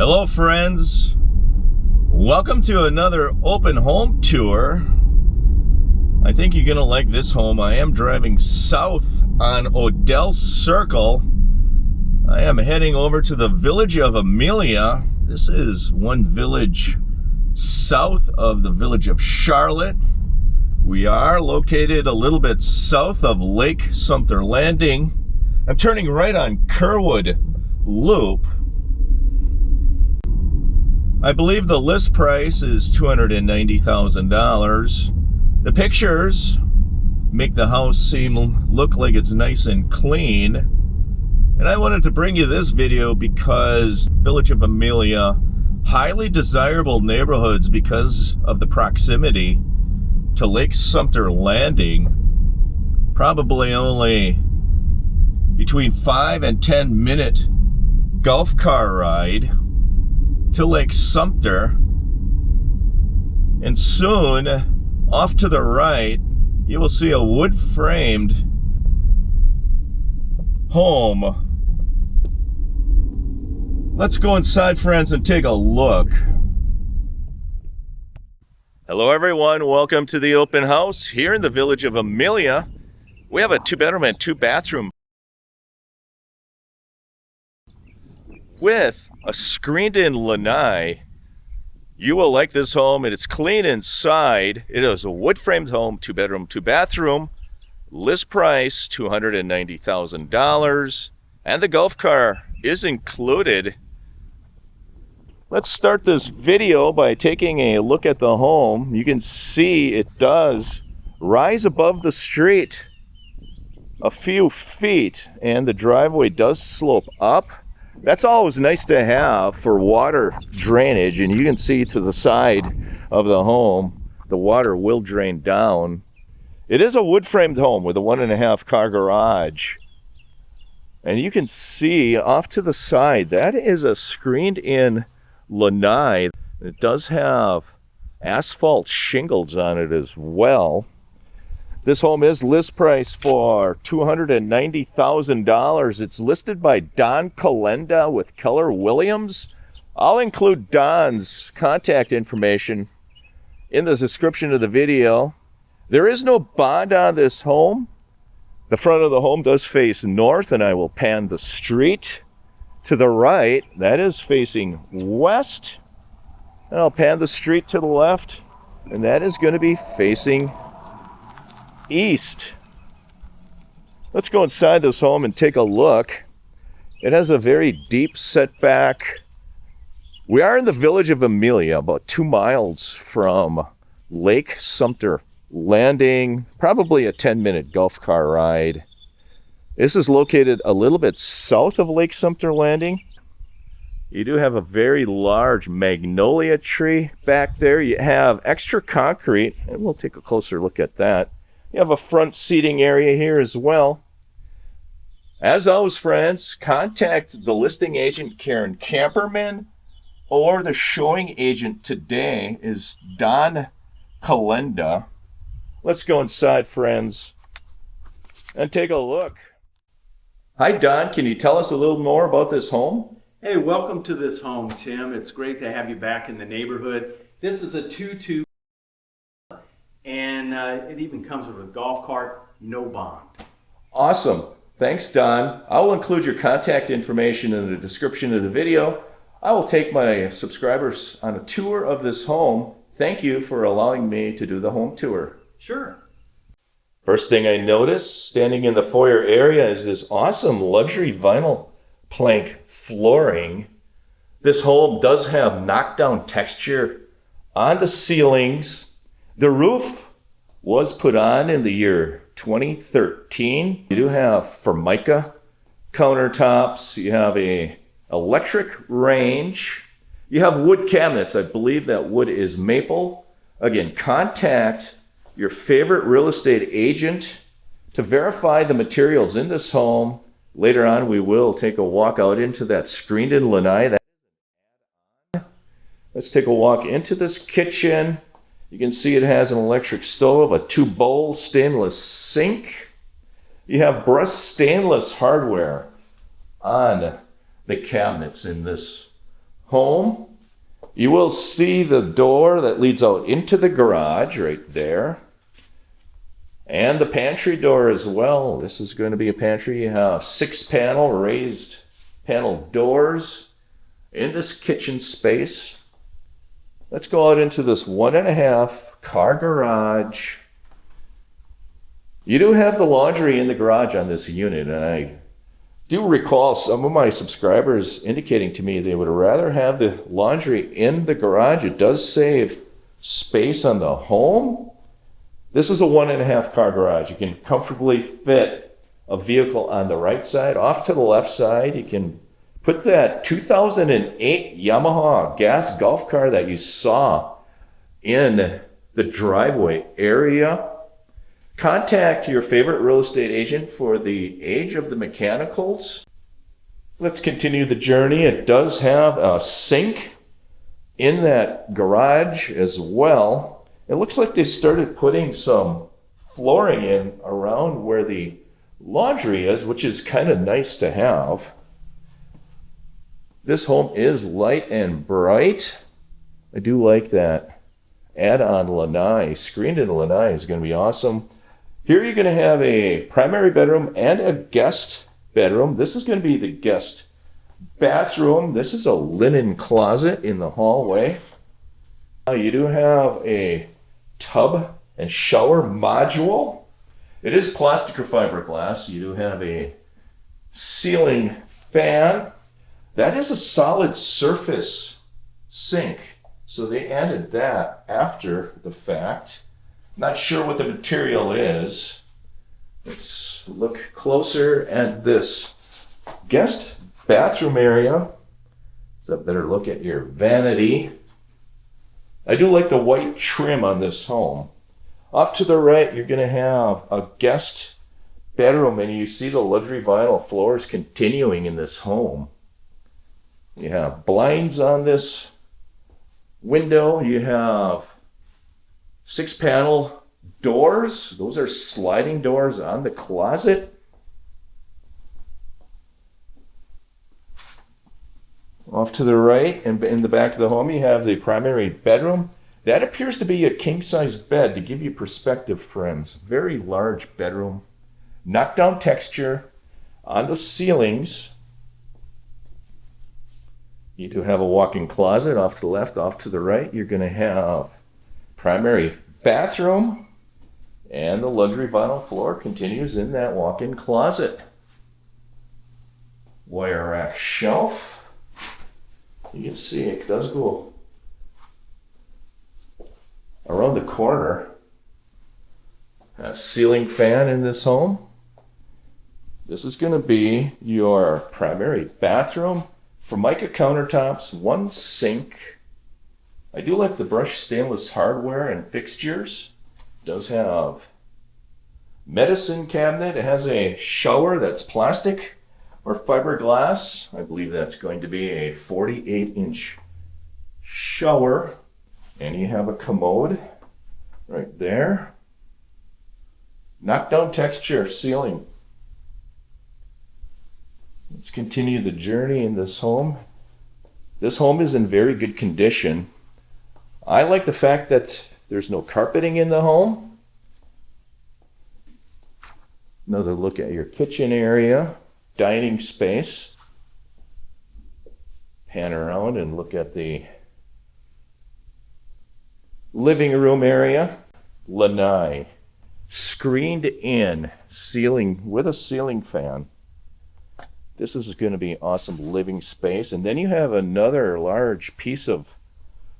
Hello friends, welcome to another open home tour. I think you're gonna like this home. I am driving south on Odell Circle. I am heading over to the village of Amelia. This is one village south of the village of Charlotte. We are located a little bit south of Lake Sumter Landing. I'm turning right on Kerwood Loop. I believe the list price is $290,000. The pictures make the house look like it's nice and clean. And I wanted to bring you this video because Village of Amelia, highly desirable neighborhoods because of the proximity to Lake Sumter Landing. Probably only between 5 and 10 minute golf car ride to Lake Sumter, and soon off to the right you will see a wood-framed home. Let's go inside, friends, and take a look. Hello everyone, welcome to the open house here in the village of Amelia. We have a 2-bedroom and 2-bathroom with a screened-in Lanai. You will like this home, and it's clean inside. It is a wood-framed home, 2-bedroom, 2-bathroom. List price $290,000, and the golf car is included. Let's start this video by taking a look at the home. You can see it does rise above the street a few feet, and the driveway does slope up. That's always nice to have for water drainage, and you can see to the side of the home, the water will drain down. It is a wood-framed home with a 1.5 car garage. And you can see off to the side, that is a screened-in Lanai. It does have asphalt shingles on it as well. This home is list price for $290,000. It's listed by Don Kolenda with Keller Williams. I'll include Don's contact information in the description of the video. There is no bond on this home. The front of the home does face north, and I will pan the street to the right. That is facing west. And I'll pan the street to the left, and that is going to be facing east. Let's go inside this home and take a look. It has a very deep setback. We are in the village of Amelia, about 2 miles from Lake Sumter Landing, probably a 10-minute golf car ride. This is located a little bit south of Lake Sumter Landing. You do have a very large magnolia tree back there. You have extra concrete, and we'll take a closer look at that. You have a front seating area here as well. As always, friends, contact the listing agent, Karen Kamperman, or the showing agent today is Don Kolenda. Let's go inside, friends, and take a look. Hi, Don. Can you tell us a little more about this home? Hey, welcome to this home, Tim. It's great to have you back in the neighborhood. This is a 2-2, and it even comes with a golf cart, no bond. Awesome. Thanks, Don. I will include your contact information in the description of the video. I will take my subscribers on a tour of this home. Thank you for allowing me to do the home tour. Sure. First thing I noticed standing in the foyer area is this awesome luxury vinyl plank flooring. This home does have knockdown texture on the ceilings. The roof was put on in the year 2013. You do have Formica countertops. You have a electric range. You have wood cabinets. I believe that wood is maple. Again, contact your favorite real estate agent to verify the materials in this home. Later on, we will take a walk out into that screened-in Lanai. Let's take a walk into this kitchen. You can see it has an electric stove, a 2-bowl stainless sink. You have brushed stainless hardware on the cabinets in this home. You will see the door that leads out into the garage right there. And the pantry door as well. This is going to be a pantry. You have 6-panel raised panel doors in this kitchen space. Let's go out into this 1.5 car garage. You do have the laundry in the garage on this unit, and I do recall some of my subscribers indicating to me they would rather have the laundry in the garage. It does save space on the home. This is a 1.5 car garage. You can comfortably fit a vehicle on the right side. Off to the left side, you can put that 2008 Yamaha gas golf car that you saw in the driveway area. Contact your favorite real estate agent for the age of the mechanicals. Let's continue the journey. It does have a sink in that garage as well. It looks like they started putting some flooring in around where the laundry is, which is kind of nice to have. This home is light and bright. I do like that add-on Lanai. Screened-in Lanai is going to be awesome. Here you're going to have a primary bedroom and a guest bedroom. This is going to be the guest bathroom. This is a linen closet in the hallway. You do have a tub and shower module. It is plastic or fiberglass. You do have a ceiling fan. That is a solid surface sink. So they added that after the fact. Not sure what the material is. Let's look closer at this guest bathroom area. Let's a better look at your vanity. I do like the white trim on this home. Off to the right, you're going to have a guest bedroom, and you see the luxury vinyl floors continuing in this home. You have blinds on this window. You have 6-panel doors. Those are sliding doors on the closet. Off to the right and in the back of the home, you have the primary bedroom. That appears to be a king-size bed. To give you perspective, friends, very large bedroom. Knockdown texture on the ceilings. You do have a walk-in closet off to the left. Off to the right, you're going to have primary bathroom, and the luxury vinyl floor continues in that walk-in closet. Wire rack shelf. You can see it does go around the corner. A ceiling fan in this home. This is going to be your primary bathroom. Formica countertops, 1 sink. I do like the brushed stainless hardware and fixtures. It does have medicine cabinet. It has a shower that's plastic or fiberglass. I believe that's going to be a 48-inch shower. And you have a commode right there. Knockdown texture ceiling. Let's continue the journey in this home. This home is in very good condition. I like the fact that there's no carpeting in the home. Another look at your kitchen area, dining space. Pan around and look at the living room area. Lanai, screened in ceiling with a ceiling fan. This is going to be awesome living space. And then you have another large piece of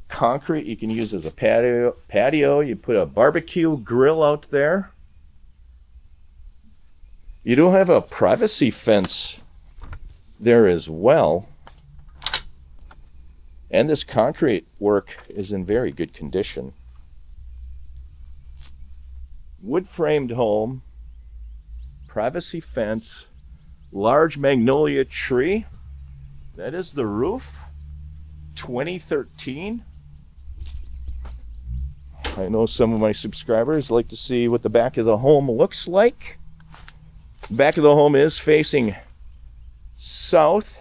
concrete you can use as a patio. You put a barbecue grill out there. You do have a privacy fence there as well. And this concrete work is in very good condition. Wood framed home, privacy fence, large magnolia tree. That is the roof. 2013. I know some of my subscribers like to see what the back of the home looks like. The back of the home is facing south.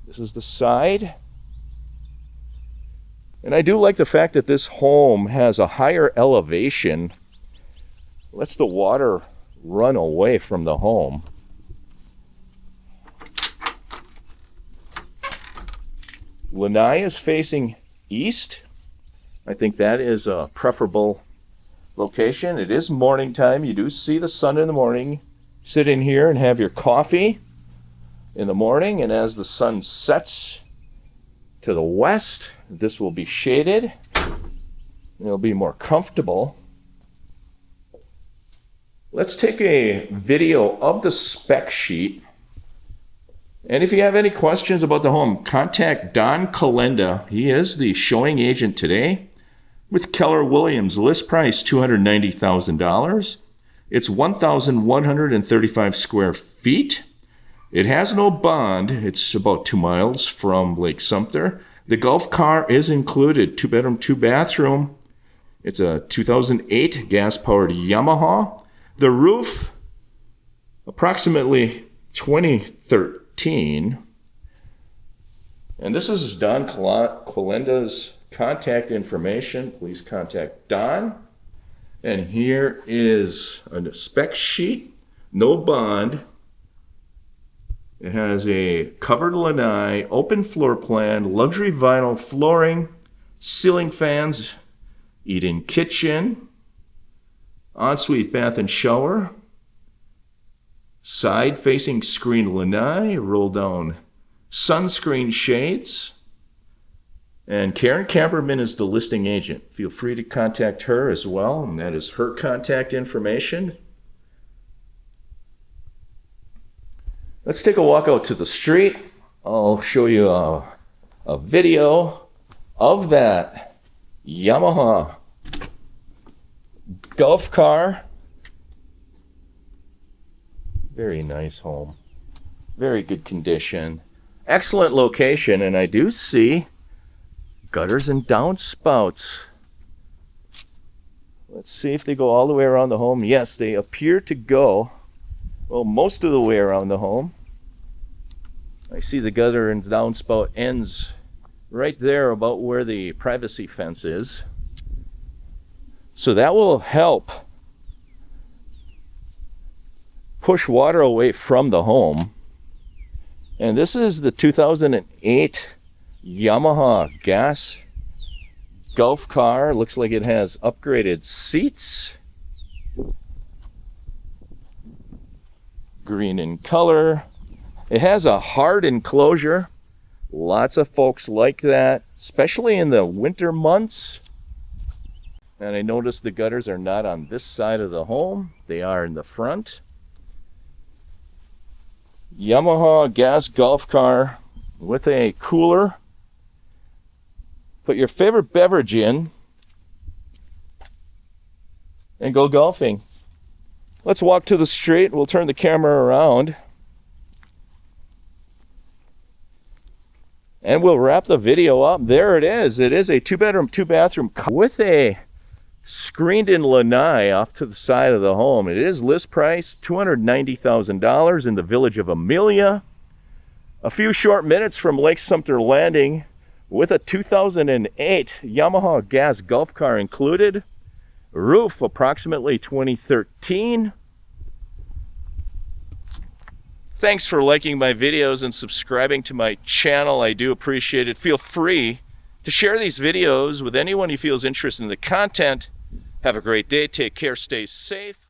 This is the side. And I do like the fact that this home has a higher elevation. Lets the water run away from the home. Lanai is facing east. I think that is a preferable location. It is morning time. You do see the sun in the morning. Sit in here and have your coffee in the morning, and as the sun sets to the west, this will be shaded. It'll be more comfortable. Let's take a video of the spec sheet. And if you have any questions about the home, contact Don Kolenda. He is the showing agent today with Keller Williams. List price $290,000. It's 1,135 square feet. It has no bond. It's about 2 miles from Lake Sumter. The golf car is included. 2-bedroom, 2-bathroom. It's a 2008 gas-powered Yamaha. The roof, approximately 2013. And this is Don Kolenda's contact information. Please contact Don. And here is a spec sheet, no bond. It has a covered lanai, open floor plan, luxury vinyl flooring, ceiling fans, eat-in kitchen, ensuite bath and shower, side-facing screen lanai, roll-down sunscreen shades. And Karen Kamperman is the listing agent. Feel free to contact her as well, and that is her contact information. Let's take a walk out to the street. I'll show you a video of that Yamaha golf car. Very nice home. Very good condition. Excellent location, and I do see gutters and downspouts. Let's see if they go all the way around the home. Yes, they appear to go, well, most of the way around the home. I see the gutter and downspout ends right there about where the privacy fence is. So that will help push water away from the home. And this is the 2008 Yamaha gas golf car. Looks like it has upgraded seats. Green in color. It has a hard enclosure. Lots of folks like that, especially in the winter months. And I noticed the gutters are not on this side of the home. They are in the front. Yamaha gas golf car with a cooler. Put your favorite beverage in and go golfing. Let's walk to the street. We'll turn the camera around and we'll wrap the video up. There it is. It is a 2-bedroom, 2-bathroom with a screened-in lanai off to the side of the home. It is list price $290,000 in the village of Amelia. A few short minutes from Lake Sumter Landing with a 2008 Yamaha gas golf car included. Roof approximately 2013. Thanks for liking my videos and subscribing to my channel. I do appreciate it. Feel free to share these videos with anyone who feels interested in the content. Have a great day. Take care. Stay safe.